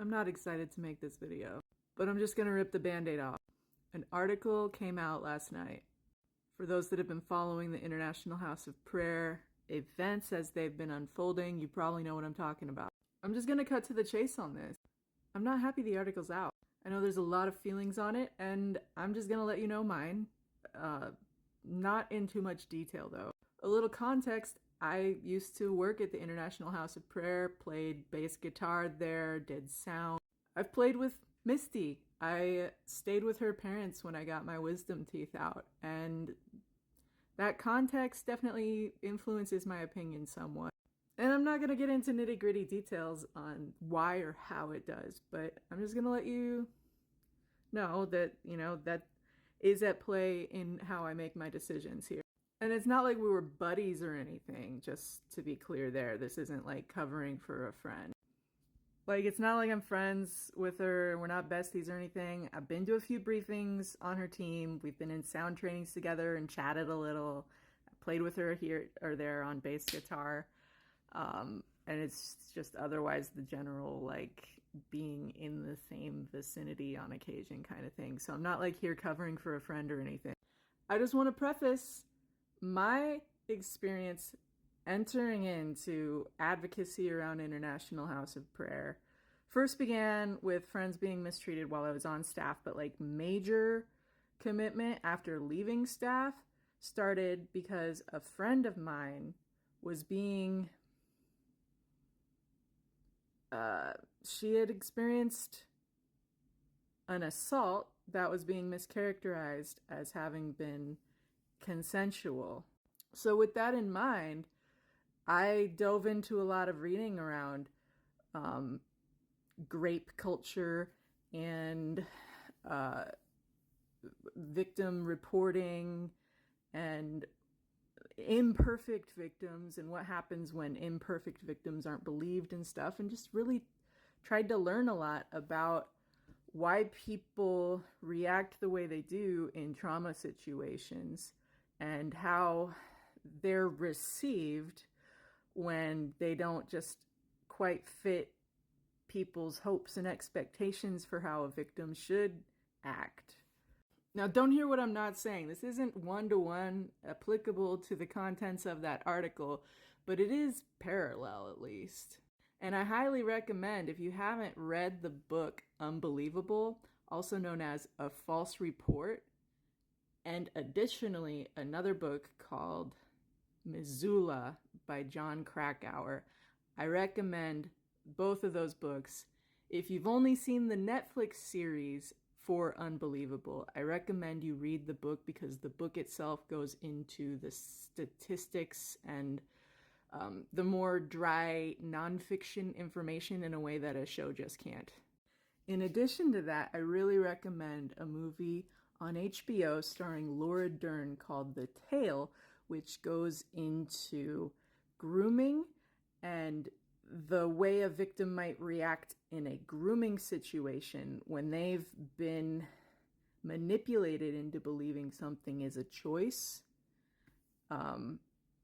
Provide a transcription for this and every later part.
I'm not excited to make this video, but I'm just gonna rip the band-aid off. An article came out last night. For those that have been following the International House of Prayer events as they've been unfolding, you probably know what I'm talking about. I'm just gonna cut to the chase on this. I'm not happy the article's out. I know there's a lot of feelings on it, and I'm just gonna let you know mine. Not in too much detail though. A little context, I used to work at the International House of Prayer, played bass guitar there, did sound. I've played with Misty. I stayed with her parents when I got my wisdom teeth out, and that context definitely influences my opinion somewhat. And I'm not going to get into nitty-gritty details on why or how it does, but I'm just going to let you know that, that is at play in how I make my decisions here. And it's not like we were buddies or anything, just to be clear there. This isn't like covering for a friend. Like, it's not like I'm friends with her, we're not besties or anything. I've been to a few briefings on her team. We've been in sound trainings together and chatted a little. I played with her here or there on bass guitar. And it's just otherwise the general, like, being in the same vicinity on occasion kind of thing. So I'm not like here covering for a friend or anything. I just want to preface my experience entering into advocacy around International House of Prayer first began with friends being mistreated while I was on staff, but like major commitment after leaving staff started because a friend of mine was being she had experienced an assault that was being mischaracterized as having been consensual. So with that in mind, I dove into a lot of reading around grape culture and victim reporting and imperfect victims and what happens when imperfect victims aren't believed and stuff, and just really tried to learn a lot about why people react the way they do in trauma situations and how they're received when they don't just quite fit people's hopes and expectations for how a victim should act. Now, don't hear what I'm not saying. This isn't one-to-one applicable to the contents of that article, but it is parallel at least. And I highly recommend, if you haven't read the book Unbelievable, also known as A False Report, and additionally another book called Missoula by John Krakauer, I recommend both of those books. If you've only seen the Netflix series for Unbelievable, I recommend you read the book because the book itself goes into the statistics and the more dry nonfiction information in a way that a show just can't. In addition to that, I really recommend a movie on HBO starring Laura Dern called The Tale, which goes into grooming and the way a victim might react in a grooming situation when they've been manipulated into believing something is a choice,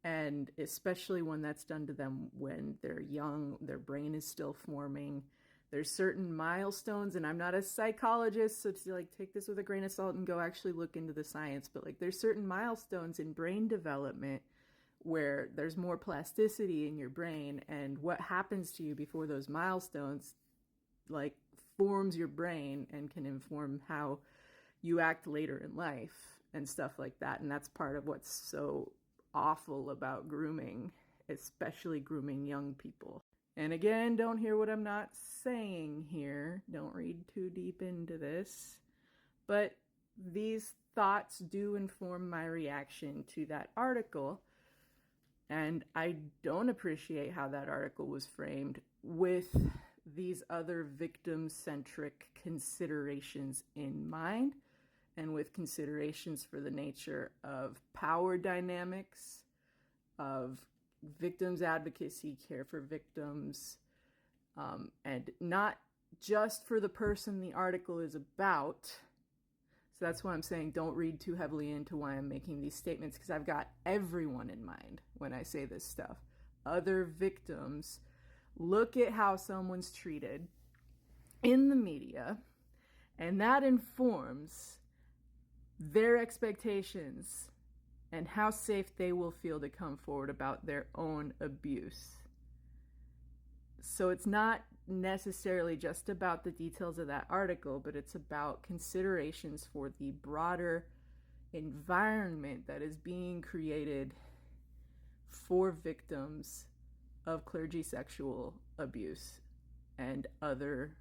and especially when that's done to them when they're young, their brain is still forming. There's certain milestones, and I'm not a psychologist, so to like take this with a grain of salt and go actually look into the science, but like there's certain milestones in brain development where there's more plasticity in your brain, and what happens to you before those milestones like forms your brain and can inform how you act later in life and stuff like that. And that's part of what's so awful about grooming, especially grooming young people. And again, don't hear what I'm not saying here. Don't read too deep into this. But these thoughts do inform my reaction to that article. And I don't appreciate how that article was framed with these other victim-centric considerations in mind, and with considerations for the nature of power dynamics, of victims advocacy, care for victims, and not just for the person the article is about. So that's why I'm saying don't read too heavily into why I'm making these statements, because I've got everyone in mind when I say this stuff. Other victims, look at how someone's treated, in the media, and that informs their expectations and how safe they will feel to come forward about their own abuse. So it's not necessarily just about the details of that article, but it's about considerations for the broader environment that is being created for victims of clergy sexual abuse and other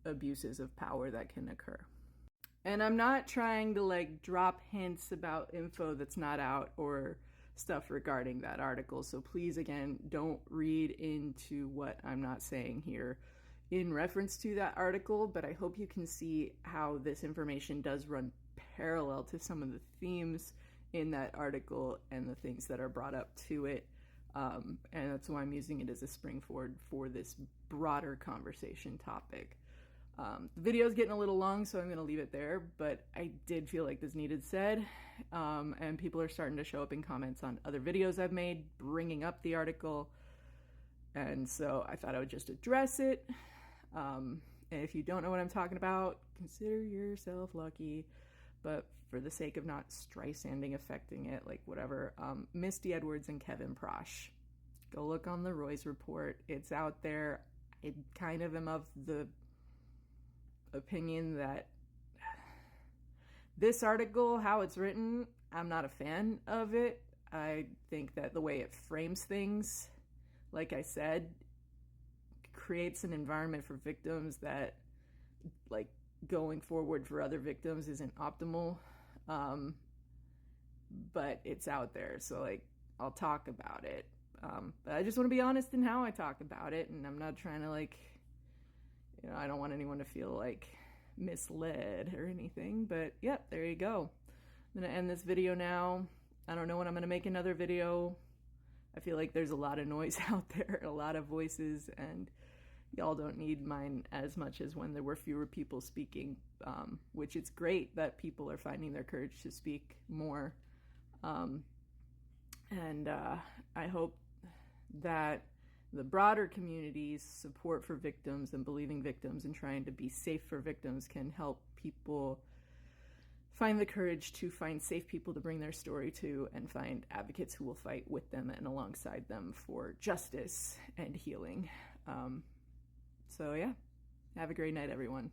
abuses of power that can occur. And I'm not trying to like drop hints about info that's not out or stuff regarding that article. So please, again, don't read into what I'm not saying here in reference to that article, but I hope you can see how this information does run parallel to some of the themes in that article and the things that are brought up to it. And that's why I'm using it as a springboard for this broader conversation topic. The video is getting a little long, so I'm going to leave it there, but I did feel like this needed said, and people are starting to show up in comments on other videos I've made bringing up the article, and so I thought I would just address it. And if you don't know what I'm talking about, consider yourself lucky, but for the sake of not Streisanding affecting it, like whatever, Misty Edwards and Kevin Prosh. Go look on the Roy's report. It's out there. I kind of am of the opinion that this article, how it's written, I'm not a fan of it. I think that the way it frames things, like I said, creates an environment for victims that, like, going forward for other victims isn't optimal. But it's out there, so like I'll talk about it. But I just want to be honest in how I talk about it, and I'm not trying to like, I don't want anyone to feel like misled or anything, but yep, there you go. I'm going to end this video now. I don't know when I'm going to make another video. I feel like there's a lot of noise out there, a lot of voices, and y'all don't need mine as much as when there were fewer people speaking, which it's great that people are finding their courage to speak more. And I hope that the broader community's support for victims and believing victims and trying to be safe for victims can help people find the courage to find safe people to bring their story to and find advocates who will fight with them and alongside them for justice and healing. So yeah, have a great night, everyone.